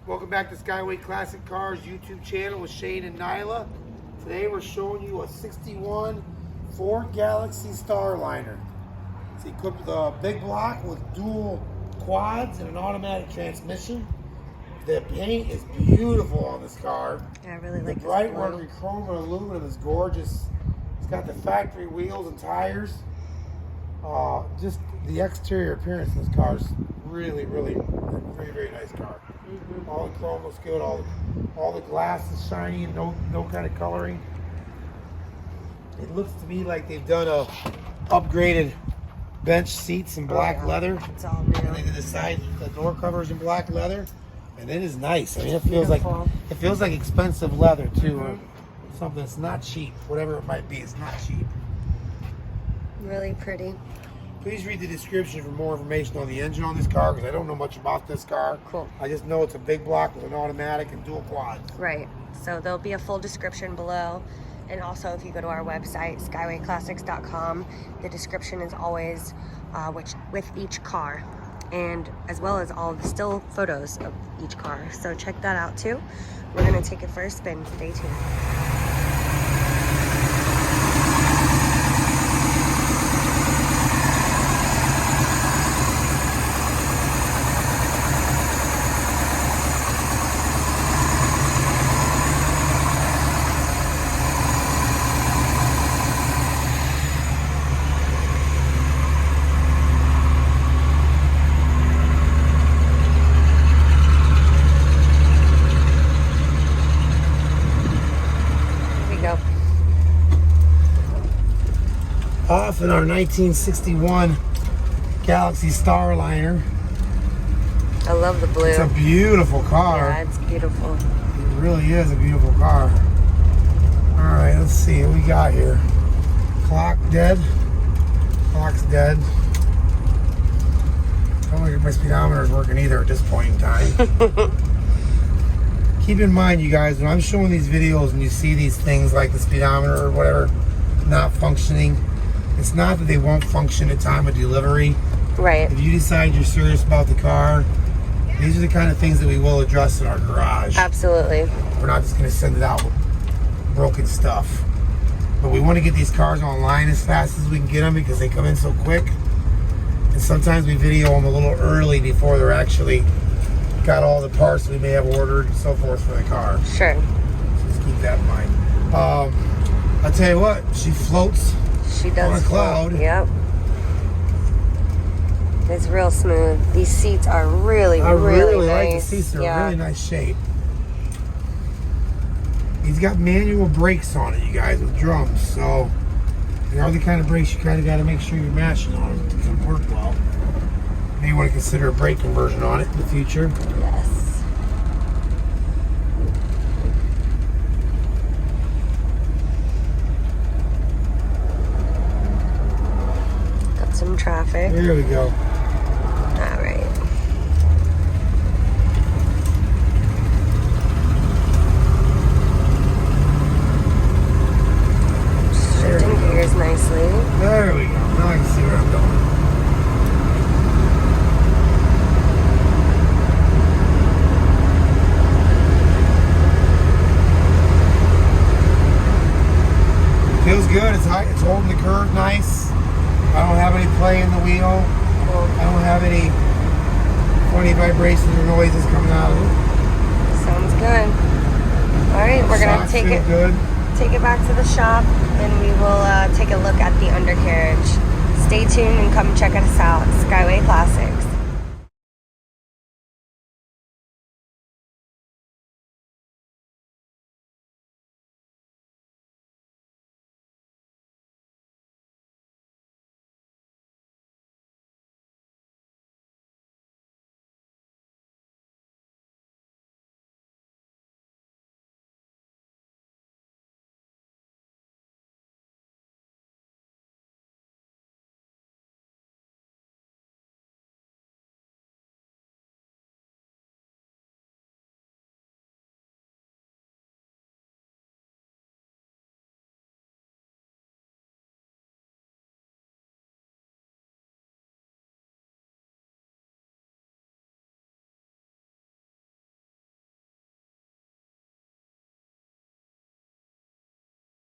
Welcome back to Skyway Classic Cars YouTube channel with Shane and Nyla. Today we're showing you a 61 Ford Galaxie Starliner. It's equipped with a big block with dual quads and an automatic transmission. The paint is beautiful on this car. Yeah, I really like the bright working chrome and aluminum is gorgeous. It's got the factory wheels and tires. Just the exterior appearance of this car is really, very nice car. All the chrome looks good. All the glass is shiny and no kind of coloring. It looks to me like they've done a upgraded bench seats in black leather. It's all new. And they did the door covers in black leather, and it is nice. I mean, it feels like expensive leather too, or something that's not cheap. Whatever it might be, it's not cheap. Really pretty. Please read the description for more information on the engine on this car, because I don't know much about this car. Cool. I just know it's a big block with an automatic and dual quads. Right. So there'll be a full description below. And also, if you go to our website, skywayclassics.com, the description is always with each car, and as well as all the still photos of each car. So check that out too. We're going to take it for a spin. Stay tuned. Off in our 1961 Galaxie Starliner. I love the blue. It's a beautiful car. Yeah, it's beautiful. It really is a beautiful car. All right, let's see what we got here. Clock dead. Clock's dead. I don't think my speedometer is working either at this point in time. Keep in mind, you guys, when I'm showing these videos and you see these things like the speedometer or whatever not functioning, it's not that they won't function at time of delivery. Right. If you decide you're serious about the car, these are the kind of things that we will address in our garage. Absolutely. We're not just going to send it out with broken stuff. But we want to get these cars online as fast as we can get them, because they come in so quick. And sometimes we video them a little early before they're actually got all the parts we may have ordered and so forth for the car. Sure. So just keep that in mind. I'll tell you what, she floats. She does on a cloud. Yep. It's real smooth. These seats are really I really nice. like the seats. They're in really nice shape. He's got manual brakes on it, you guys, with drums. So they are the kind of brakes you kind of got to make sure you're mashing on them to work well. Maybe want to consider a brake conversion on it in the future. Yes. Some traffic. There we go. All right. Shifting gears nicely. There we go. Now I can see where I'm going. Feels good. It's holding the curve nice. I don't have any play in the wheel. I don't have any funny vibrations or noises coming out of it. Sounds good. All right, we're gonna take it back to the shop, and we will take a look at the undercarriage. Stay tuned and come check us out. Skyway Classics.